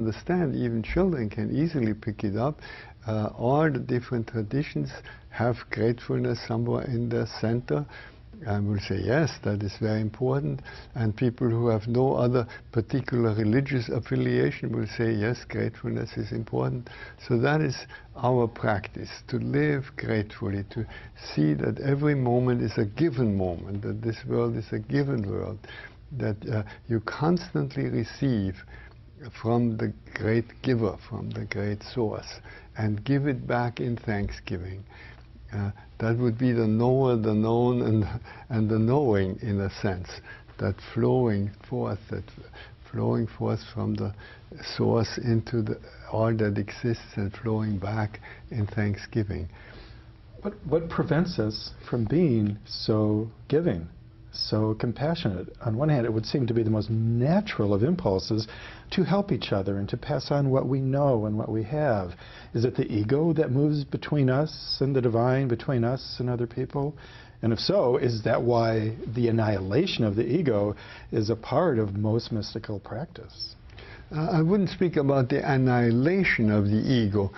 understand, even children can easily pick it up. All the different traditions have gratefulness somewhere in their center. And will say, yes, that is very important. And people who have no other particular religious affiliation will say, yes, gratefulness is important. So that is our practice, to live gratefully, to see that every moment is a given moment, that this world is a given world, that you constantly receive from the great giver, from the great source, and give it back in thanksgiving. That would be the knower, the known, and the knowing, in a sense, that flowing forth from the source into all that exists and flowing back in thanksgiving. What prevents us from being so giving, so compassionate? On one hand, it would seem to be the most natural of impulses to help each other and to pass on what we know and what we have. Is it the ego that moves between us and the divine, between us and other people? And if so, is that why the annihilation of the ego is a part of most mystical practice? I wouldn't speak about the annihilation of the ego,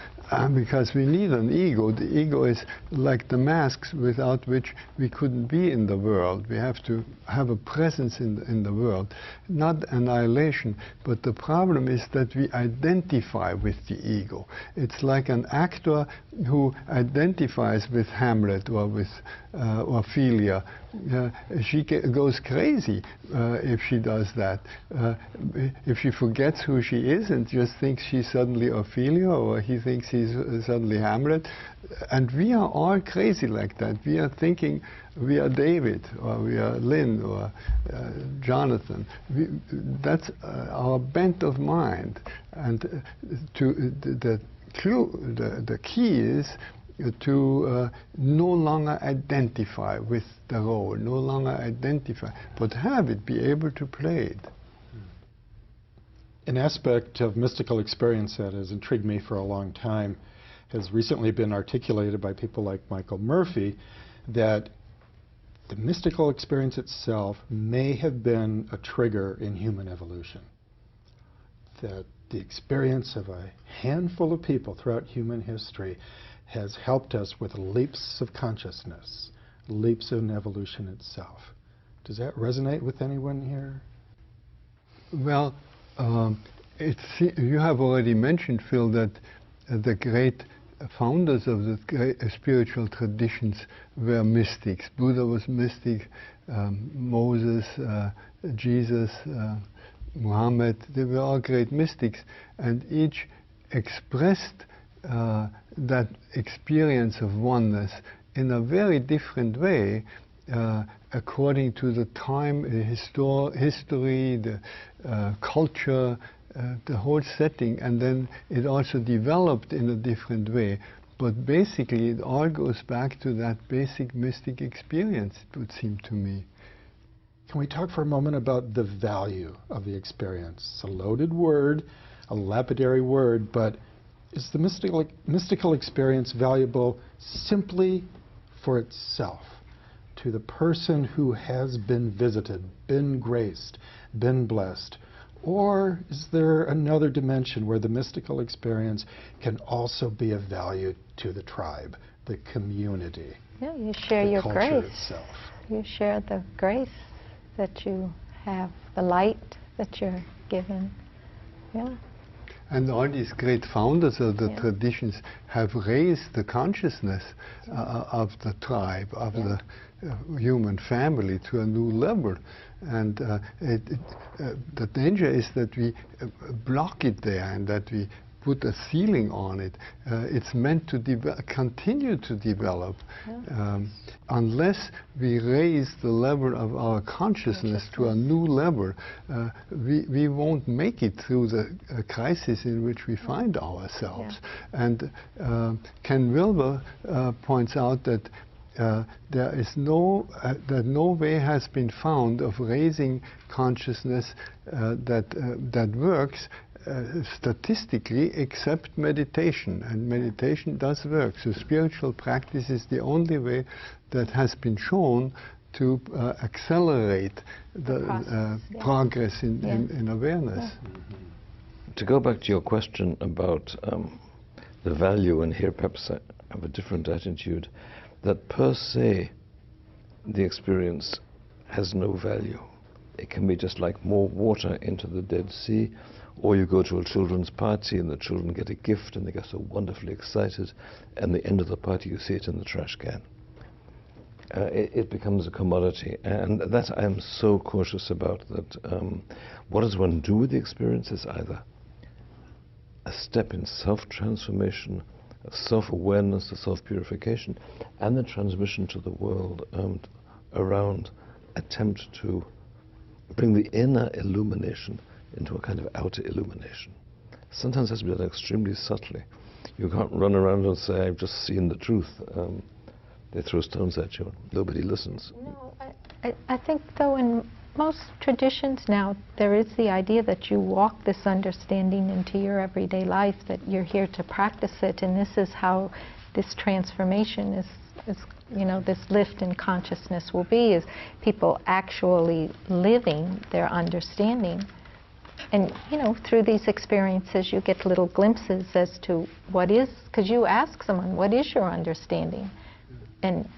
because we need an ego. The ego is like the masks without which we couldn't be in the world. We have to have a presence in the world. Not annihilation, but the problem is that we identify with the ego. It's like an actor who identifies with Hamlet or with Ophelia. She goes crazy if she does that. If she forgets who she is and just thinks she's suddenly Ophelia, or he thinks he's suddenly Hamlet. And we are all crazy like that. We are thinking we are David, or we are Lynn, or Jonathan. That's our bent of mind. And the key is to no longer identify with the role, no longer identify, but have it, be able to play it. An aspect of mystical experience that has intrigued me for a long time has recently been articulated by people like Michael Murphy, that the mystical experience itself may have been a trigger in human evolution. That the experience of a handful of people throughout human history has helped us with leaps of consciousness, leaps in evolution itself. Does that resonate with anyone here? Well, you have already mentioned, Phil, that the great founders of the great spiritual traditions were mystics. Buddha was mystic, Moses, Jesus, Muhammad, they were all great mystics, and each expressed that experience of oneness in a very different way, according to the time, history, the culture, the whole setting, and then it also developed in a different way. But basically, it all goes back to that basic mystic experience, it would seem to me. Can we talk for a moment about the value of the experience? It's a loaded word, a lapidary word, but is the mystical experience valuable simply for itself, to the person who has been visited, been graced, been blessed? Or is there another dimension where the mystical experience can also be of value to the tribe, the community? Yeah, you share your grace. Itself. You share the grace that you have, the light that you're given. Yeah. And all these great founders of the traditions have raised the consciousness of the tribe, of the human family to a new level. And the danger is that we block it there and that we put a ceiling on it. It's meant to continue to develop. Unless we raise the level of our consciousness to a new level, we won't make it through the crisis in which we find ourselves. And Ken Wilber points out that there is that no way has been found of raising consciousness that works statistically except meditation, and meditation does work. So spiritual practice is the only way that has been shown to accelerate the progress in awareness. To go back to your question about the value, and here perhaps I have a different attitude, that per se the experience has no value. It can be just like more water into the Dead Sea, or you go to a children's party and the children get a gift and they get so wonderfully excited, and the end of the party you see it in the trash can. It becomes a commodity, and that I am so cautious about, that what does one do with the experience is either a step in self-transformation, of self-awareness, of self-purification, and the transmission to the world around attempt to bring the inner illumination into a kind of outer illumination. Sometimes it has to be done extremely subtly. You can't run around and say, I've just seen the truth. They throw stones at you, nobody listens. No, I think though in most traditions now there is the idea that you walk this understanding into your everyday life, that you're here to practice it, and this is how this transformation is you know, this lift in consciousness will be, is people actually living their understanding. And, you know, through these experiences you get little glimpses as to what is, because you ask someone, what is your understanding? And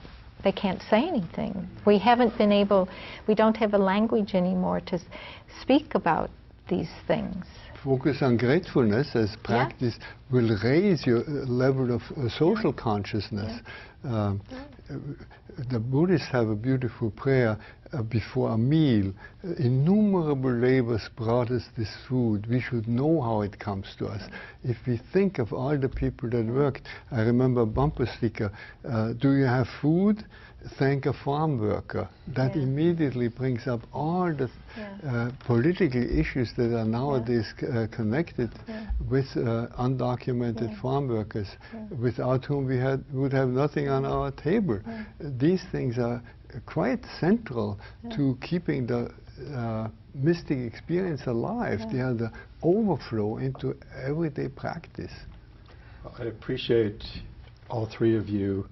they can't say anything. We haven't been able, we don't have a language anymore to speak about these things. Focus on gratefulness as practice will raise your level of social consciousness. The Buddhists have a beautiful prayer before a meal. Innumerable labors brought us this food. We should know how it comes to us. If we think of all the people that worked, I remember a bumper sticker, do you have food? Thank a farm worker. That immediately brings up all the political issues that are nowadays connected with undocumented farm workers, without whom we would have nothing on our table. These things are quite central to keeping the mystic experience alive. They are the overflow into everyday practice. Well, I appreciate all three of you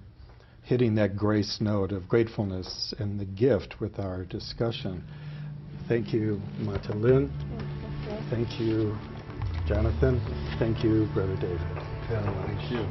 hitting that grace note of gratefulness and the gift with our discussion. Thank you, Mata Lin. Thank you, Jonathan. Thank you, Brother David. Thank you.